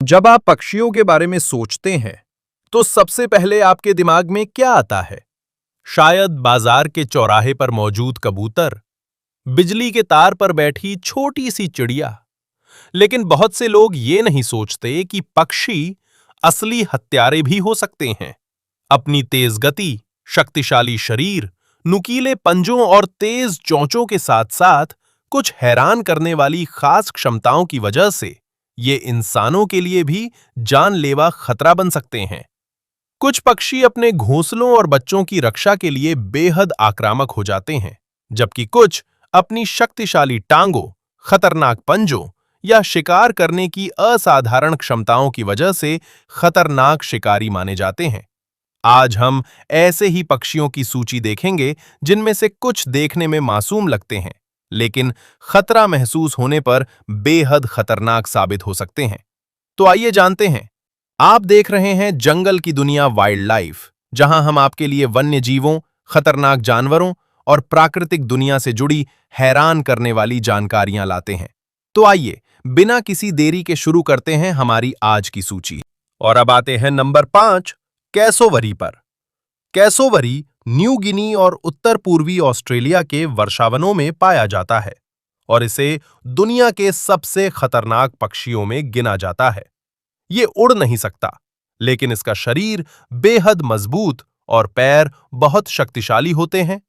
जब आप पक्षियों के बारे में सोचते हैं, तो सबसे पहले आपके दिमाग में क्या आता है? शायद बाजार के चौराहे पर मौजूद कबूतर, बिजली के तार पर बैठी छोटी सी चिड़िया। लेकिन बहुत से लोग ये नहीं सोचते कि पक्षी असली हत्यारे भी हो सकते हैं। अपनी तेज गति, शक्तिशाली शरीर, नुकीले पंजों और तेज चोंचों के साथ-साथ कुछ हैरान करने वाली खास क्षमताओं की वजह से ये इंसानों के लिए भी जानलेवा खतरा बन सकते हैं। कुछ पक्षी अपने घोंसलों और बच्चों की रक्षा के लिए बेहद आक्रामक हो जाते हैं, जबकि कुछ अपनी शक्तिशाली टांगों, खतरनाक पंजों या शिकार करने की असाधारण क्षमताओं की वजह से खतरनाक शिकारी माने जाते हैं। आज हम ऐसे ही पक्षियों की सूची देखेंगे जिनमें से कुछ देखने में मासूम लगते हैं, लेकिन खतरा महसूस होने पर बेहद खतरनाक साबित हो सकते हैं। तो आइए जानते हैं। आप देख रहे हैं जंगल की दुनिया वाइल्ड लाइफ, जहां हम आपके लिए वन्य जीवों, खतरनाक जानवरों और प्राकृतिक दुनिया से जुड़ी हैरान करने वाली जानकारियां लाते हैं। तो आइए बिना किसी देरी के शुरू करते हैं हमारी आज की सूची। और अब आते हैं नंबर 5, कैसोवरी पर। कैसोवरी न्यू गिनी और उत्तर पूर्वी ऑस्ट्रेलिया के वर्षावनों में पाया जाता है और इसे दुनिया के सबसे खतरनाक पक्षियों में गिना जाता है। ये उड़ नहीं सकता, लेकिन इसका शरीर बेहद मजबूत और पैर बहुत शक्तिशाली होते हैं।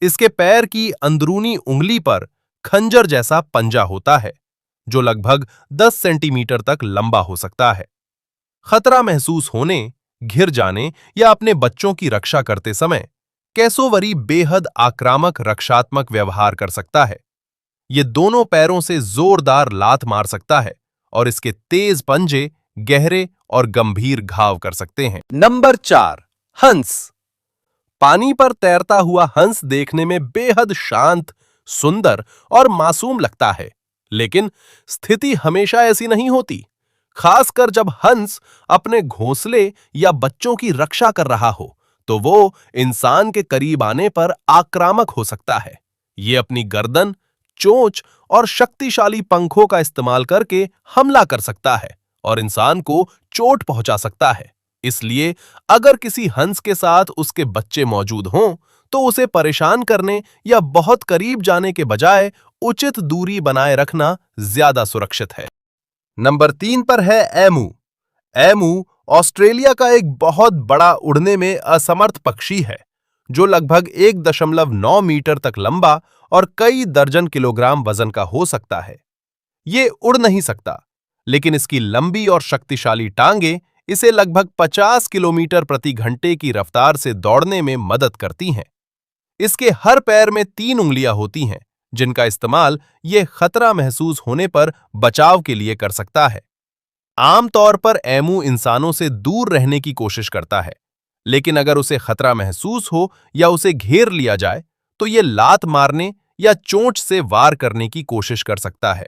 इसके पैर की अंदरूनी उंगली पर खंजर जैसा पंजा होता है, जो लगभग 10 सेंटीमीटर तक लंबा हो सकता है। खतरा महसूस होने, घिर जाने या अपने बच्चों की रक्षा करते समय कैसोवरी बेहद आक्रामक रक्षात्मक व्यवहार कर सकता है। ये दोनों पैरों से जोरदार लात मार सकता है और इसके तेज पंजे गहरे और गंभीर घाव कर सकते हैं। नंबर 4, हंस। पानी पर तैरता हुआ हंस देखने में बेहद शांत, सुंदर और मासूम लगता है, लेकिन स्थिति हमेशा ऐसी नहीं होती। खासकर जब हंस अपने घोंसले या बच्चों की रक्षा कर रहा हो, तो वो इंसान के करीब आने पर आक्रामक हो सकता है। ये अपनी गर्दन, चोंच और शक्तिशाली पंखों का इस्तेमाल करके हमला कर सकता है और इंसान को चोट पहुंचा सकता है। इसलिए अगर किसी हंस के साथ उसके बच्चे मौजूद हों, तो उसे परेशान करने या बहुत करीब जाने के बजाय उचित दूरी बनाए रखना ज्यादा सुरक्षित है। नंबर 3 पर है एमू। एमू ऑस्ट्रेलिया का एक बहुत बड़ा उड़ने में असमर्थ पक्षी है, जो लगभग 1.9 मीटर तक लंबा और कई दर्जन किलोग्राम वजन का हो सकता है। ये उड़ नहीं सकता, लेकिन इसकी लंबी और शक्तिशाली टांगें इसे लगभग 50 किलोमीटर प्रति घंटे की रफ्तार से दौड़ने में मदद करती हैं। इसके हर पैर में 3 उंगलियां होती हैं, जिनका इस्तेमाल ये खतरा महसूस होने पर बचाव के लिए कर सकता है। आमतौर पर एमू इंसानों से दूर रहने की कोशिश करता है, लेकिन अगर उसे खतरा महसूस हो या उसे घेर लिया जाए, तो ये लात मारने या चोंच से वार करने की कोशिश कर सकता है।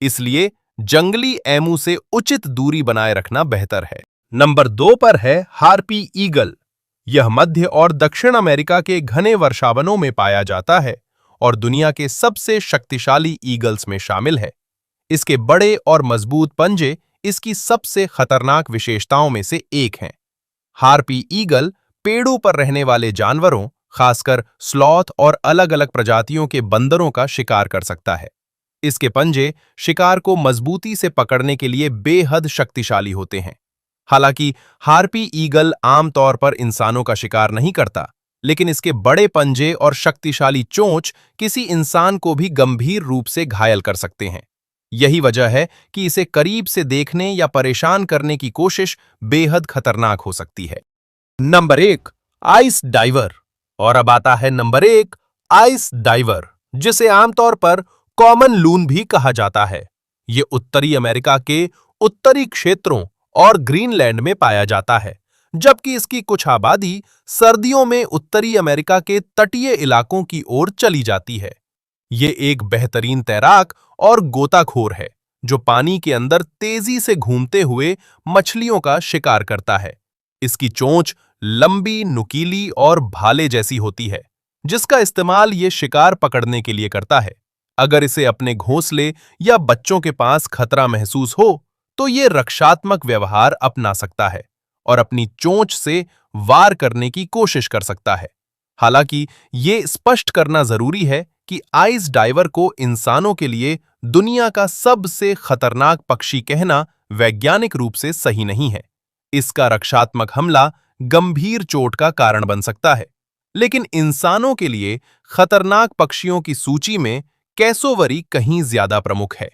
इसलिए जंगली एमू से उचित दूरी बनाए रखना बेहतर है। नंबर 2 पर है हार्पी ईगल। यह मध्य और दक्षिण अमेरिका के घने वर्षावनों में पाया जाता है और दुनिया के सबसे शक्तिशाली ईगल्स में शामिल है। इसके बड़े और मजबूत पंजे इसकी सबसे खतरनाक विशेषताओं में से एक हैं। हार्पी ईगल पेड़ों पर रहने वाले जानवरों, खासकर स्लॉथ और अलग-अलग प्रजातियों के बंदरों का शिकार कर सकता है। इसके पंजे शिकार को मजबूती से पकड़ने के लिए बेहद शक्तिशाली होते हैं। हालांकि हार्पी ईगल आमतौर पर इंसानों का शिकार नहीं करता, लेकिन इसके बड़े पंजे और शक्तिशाली चोंच किसी इंसान को भी गंभीर रूप से घायल कर सकते हैं। यही वजह है कि इसे करीब से देखने या परेशान करने की कोशिश बेहद खतरनाक हो सकती है। Number 1, ice diver. और अब आता है नंबर 1, आइस डाइवर, जिसे आमतौर पर कॉमन लून भी कहा जाता है। ये उत्तरी अमेरिका के उत्तरी क्षेत्रों और ग्रीनलैंड में पाया जाता है, जबकि इसकी कुछ आबादी सर्दियों में उत्तरी अमेरिका के तटीय इलाकों की ओर चली जाती है। ये एक बेहतरीन तैराक और गोताखोर है, जो पानी के अंदर तेजी से घूमते हुए मछलियों का शिकार करता है। इसकी चोंच लंबी, नुकीली और भाले जैसी होती है, जिसका इस्तेमाल ये शिकार पकड़ने के लिए करता है। अगर इसे अपने घोंसले या बच्चों के पास खतरा महसूस हो, तो ये रक्षात्मक व्यवहार अपना सकता है और अपनी चोंच से वार करने की कोशिश कर सकता है। हालांकि ये स्पष्ट करना जरूरी है कि आइस डाइवर को इंसानों के लिए दुनिया का सबसे खतरनाक पक्षी कहना वैज्ञानिक रूप से सही नहीं है। इसका रक्षात्मक हमला गंभीर चोट का कारण बन सकता है, लेकिन इंसानों के लिए खतरनाक पक्षियों की सूची में कैसोवरी कहीं ज्यादा प्रमुख है।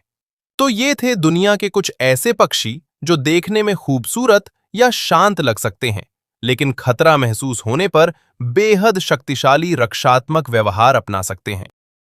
तो ये थे दुनिया के कुछ ऐसे पक्षी जो देखने में खूबसूरत या शांत लग सकते हैं, लेकिन खतरा महसूस होने पर बेहद शक्तिशाली रक्षात्मक व्यवहार अपना सकते हैं।